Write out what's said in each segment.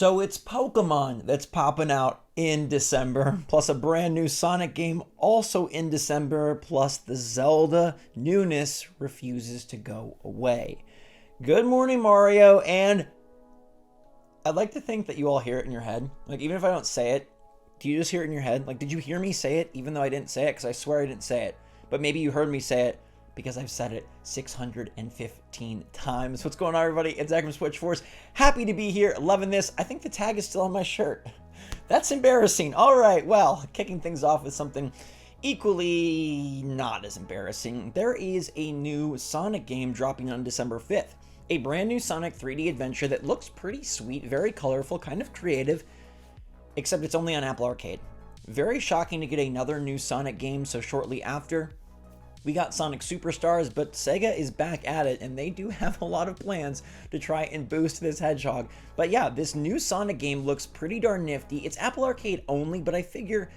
So it's Pokemon that's popping out in December, plus a brand new Sonic game also in December, plus the Zelda newness refuses to go away. Good morning, Mario, and I'd like to think that you all hear it in your head. Like, even if I don't say it, do you just hear it in your head? Like, did you hear me say it even though I didn't say it? Because I swear I didn't say it. But maybe you heard me say it because I've said it 615 times. What's going on, everybody? It's Zach from SwitchForce. Happy to be here. Loving this. I think the tag is still on my shirt. That's embarrassing. All right, well, kicking things off with something equally not as embarrassing. There is a new Sonic game dropping on December 5th. A brand new Sonic 3D adventure that looks pretty sweet, very colorful, kind of creative, except it's only on Apple Arcade. Very shocking to get another new Sonic game so shortly after. We got Sonic Superstars, but Sega is back at it, and they do have a lot of plans to try and boost this hedgehog. But yeah, this new Sonic game looks pretty darn nifty. It's Apple Arcade only, but I figure,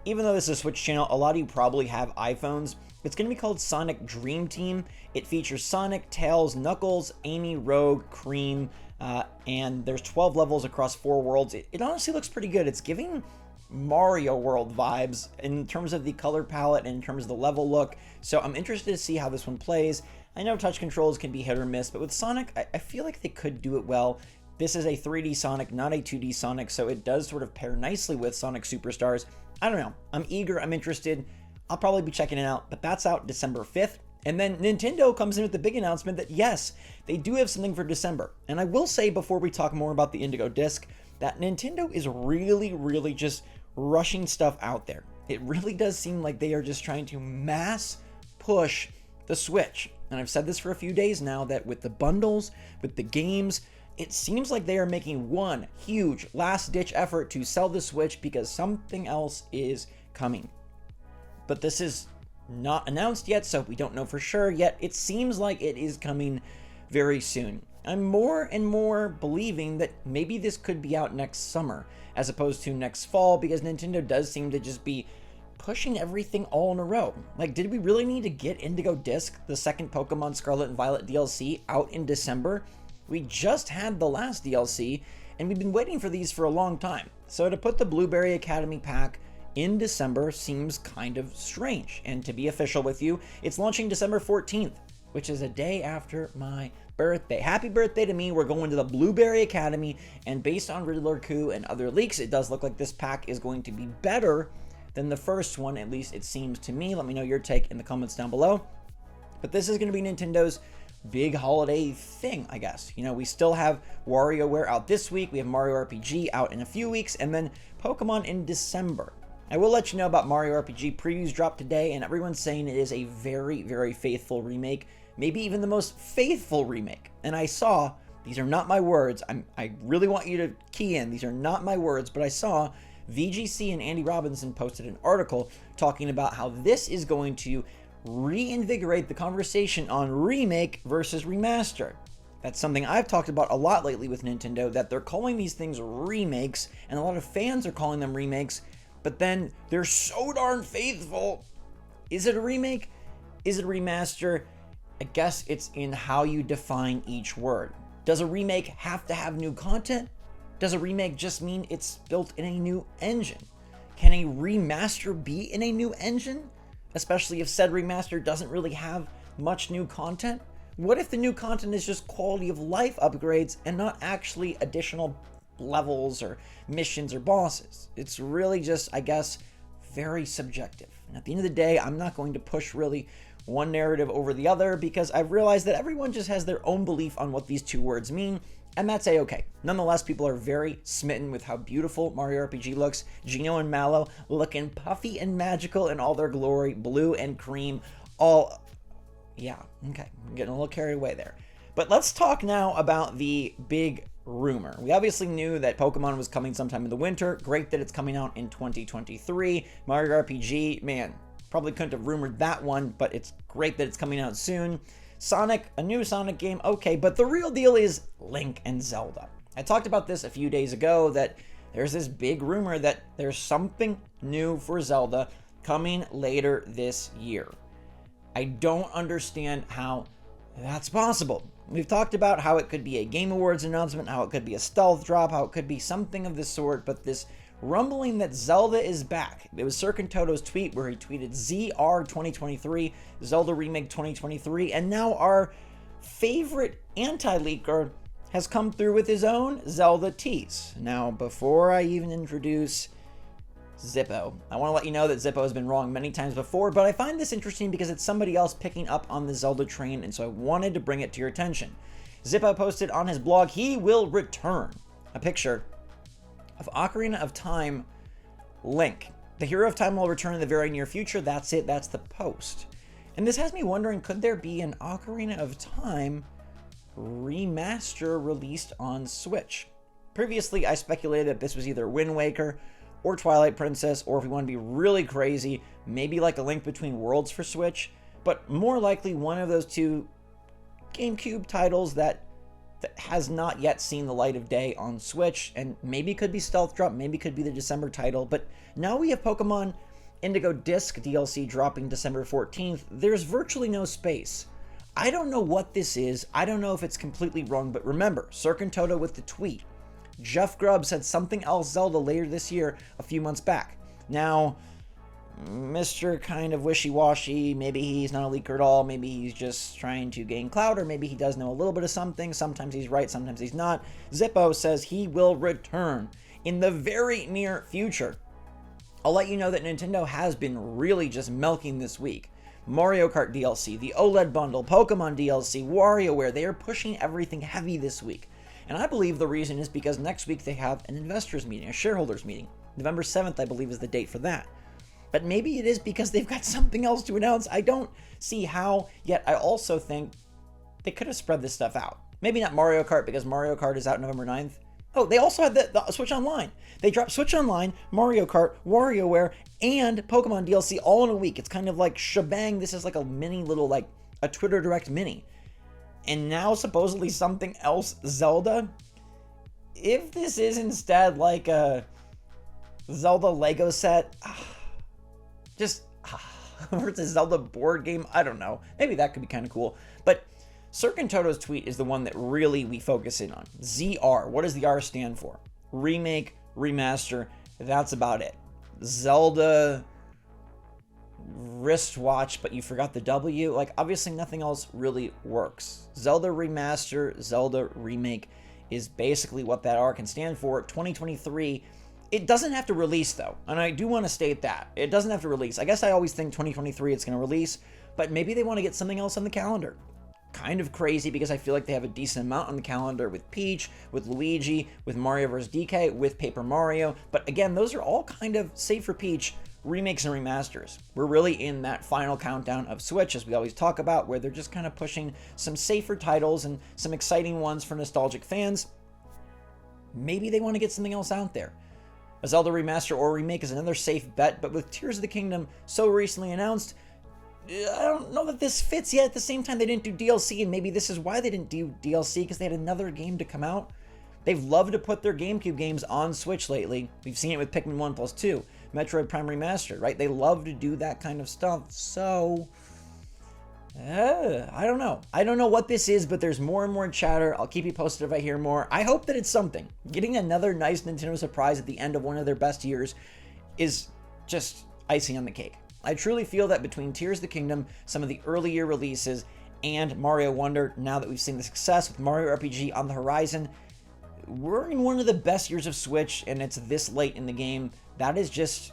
even though this is a Switch channel, a lot of you probably have iPhones. It's going to be called Sonic Dream Team. It features Sonic, Tails, Knuckles, Amy, Rogue, Cream, and there's 12 levels across 4 worlds. It honestly looks pretty good. It's giving Mario World vibes in terms of the color palette and in terms of the level look. So I'm interested to see how this one plays. I know touch controls can be hit or miss, but with Sonic, I feel like they could do it well. This is a 3D Sonic, not a 2D Sonic, so it does sort of pair nicely with Sonic Superstars. I don't know. I'm eager. I'm interested. I'll probably be checking it out, but that's out December 5th. And then Nintendo comes in with the big announcement that yes, they do have something for December. And I will say before we talk more about the Indigo Disc, that Nintendo is really just rushing stuff out there. It really does seem like they are just trying to mass push the Switch. And I've said this for a few days now that with the bundles, with the games, it seems like they are making one huge last-ditch effort to sell the Switch because something else is coming. But this is not announced yet, so we don't know for sure yet. It seems like it is coming very soon. I'm more and more believing that maybe this could be out next summer as opposed to next fall, because Nintendo does seem to just be pushing everything all in a row. Like, did we really need to get Indigo Disc, the second Pokemon Scarlet and Violet DLC, out in December? We just had the last DLC, and we've been waiting for these for a long time. So to put the Blueberry Academy pack in December seems kind of strange. And to be official with you, it's launching December 14th, which is a day after my birthday. Happy birthday to me. We're going to the Blueberry Academy, and based on Riddler Coup and other leaks, it does look like this pack is going to be better than the first one, at least it seems to me. Let me know your take in the comments down below. But this is going to be Nintendo's big holiday thing, I guess. You know, we still have WarioWare out this week, we have Mario RPG out in a few weeks, and then Pokemon in December. I will let you know about Mario RPG previews dropped today, and everyone's saying it is a very faithful remake, maybe even the most faithful remake. And I saw, these are not my words, I really want you to key in, these are not my words, but I saw VGC and Andy Robinson posted an article talking about how this is going to reinvigorate the conversation on remake versus remaster. That's something I've talked about a lot lately with Nintendo, that they're calling these things remakes, and a lot of fans are calling them remakes, but then they're so darn faithful. Is it a remake? Is it a remaster? I guess it's in how you define each word. Does a remake have to have new content? Does a remake just mean it's built in a new engine? Can a remaster be in a new engine? Especially if said remaster doesn't really have much new content? What if the new content is just quality of life upgrades and not actually additional levels or missions or bosses? It's really just, I guess, very subjective. And at the end of the day, I'm not going to push really one narrative over the other, because I've realized that everyone just has their own belief on what these two words mean, and that's a-okay. Nonetheless, people are very smitten with how beautiful Mario RPG looks. Geno and Mallow looking puffy and magical in all their glory. Blue and Cream, all... yeah, okay, I'm getting a little carried away there. But let's talk now about the big rumor. We obviously knew that Pokemon was coming sometime in the winter. Great that it's coming out in 2023. Mario RPG, man, probably couldn't have rumored that one, but it's great that it's coming out soon. Sonic, a new Sonic game, okay, but the real deal is Link and Zelda. I talked about this a few days ago, that there's this big rumor that there's something new for Zelda coming later this year. I don't understand how That's possible. We've talked about how it could be a Game Awards announcement, how it could be a stealth drop, how it could be something of this sort, but this rumbling that Zelda is back. It was Sir Toto's tweet where he tweeted ZR 2023, Zelda Remake 2023, and now our favorite anti-leaker has come through with his own Zelda tease. Now, before I even introduce Zippo, I want to let you know that Zippo has been wrong many times before, but I find this interesting because it's somebody else picking up on the Zelda train, and so I wanted to bring it to your attention. Zippo posted on his blog, he will return, a picture of Ocarina of Time Link. The Hero of Time will return in the very near future. That's it. That's the post. And this has me wondering, could there be an Ocarina of Time remaster released on Switch? Previously, I speculated that this was either Wind Waker or Twilight Princess, or if we want to be really crazy, maybe like a Link Between Worlds for Switch, but more likely one of those two GameCube titles that has not yet seen the light of day on Switch, and maybe could be Stealth Drop, maybe could be the December title, but now we have Pokemon Indigo Disc DLC dropping December 14th. There's virtually no space. I don't know what this is. I don't know if it's completely wrong, but remember, Sir Toto with the tweet. Jeff Grubb said something else Zelda later this year a few months back. Now, Mr. kind of wishy-washy, maybe he's not a leaker at all, maybe he's just trying to gain clout, or maybe he does know a little bit of something, sometimes he's right, sometimes he's not. Zippo says he will return in the very near future. I'll let you know that Nintendo has been really just milking this week. Mario Kart DLC, the OLED bundle, Pokemon DLC, WarioWare, they are pushing everything heavy this week. And I believe the reason is because next week they have an investors meeting, a shareholders meeting. November 7th, I believe, is the date for that. But maybe it is because they've got something else to announce. I don't see how, yet I also think they could have spread this stuff out. Maybe not Mario Kart, because Mario Kart is out November 9th. Oh, they also had the Switch Online. They dropped Switch Online, Mario Kart, WarioWare, and Pokemon DLC all in a week. It's kind of like shebang. This is like a mini little, like a Twitter Direct mini. And now supposedly something else, Zelda. If this is instead like a Zelda Lego set, or it's a Zelda board game, I don't know. Maybe that could be kind of cool. But Sir Toto's tweet is the one that really we focus in on. ZR, what does the R stand for? Remake, remaster, that's about it. Zelda wristwatch, but you forgot the W. Like, obviously nothing else really works. Zelda remaster, Zelda remake is basically what that R can stand for. 2023, it doesn't have to release though, and I do want to state that. It doesn't have to release. I guess I always think 2023 it's going to release, but maybe they want to get something else on the calendar. Kind of crazy because I feel like they have a decent amount on the calendar with Peach, with Luigi, with Mario vs. DK, with Paper Mario, but again, those are all kind of, save for Peach, remakes and remasters. We're really in that final countdown of Switch, as we always talk about, where they're just kind of pushing some safer titles and some exciting ones for nostalgic fans. Maybe they want to get something else out there. A Zelda remaster or remake is another safe bet, but with Tears of the Kingdom so recently announced, I don't know that this fits yet. At the same time, they didn't do DLC, and maybe this is why they didn't do DLC, because they had another game to come out. They've loved to put their GameCube games on Switch lately. We've seen it with Pikmin 1 plus 2, Metroid Prime Remastered, right? They love to do that kind of stuff, so I don't know. I don't know what this is, but there's more and more chatter. I'll keep you posted if I hear more. I hope that it's something. Getting another nice Nintendo surprise at the end of one of their best years is just icing on the cake. I truly feel that between Tears of the Kingdom, some of the early year releases, and Mario Wonder, now that we've seen the success with Mario RPG on the horizon, we're in one of the best years of Switch, and it's this late in the game. That is just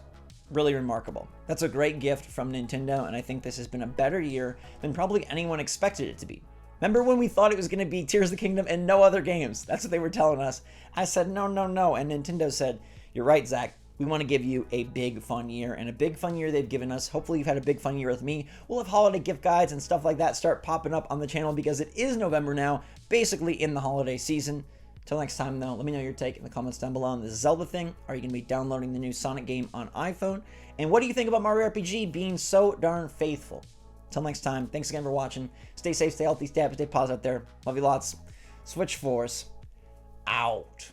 really remarkable. That's a great gift from Nintendo, and I think this has been a better year than probably anyone expected it to be. Remember when we thought it was going to be Tears of the Kingdom and no other games? That's what they were telling us. I said, no, and Nintendo said, you're right, Zach. We want to give you a big fun year, and a big fun year they've given us. Hopefully you've had a big fun year with me. We'll have holiday gift guides and stuff like that start popping up on the channel because it is November now, basically in the holiday season. Till next time though, let me know your take in the comments down below on the Zelda thing. Are you going to be downloading the new Sonic game on iPhone? And what do you think about Mario RPG being so darn faithful? Till next time, thanks again for watching. Stay safe, stay healthy, stay happy, stay positive out there. Love you lots. SwitchForce out.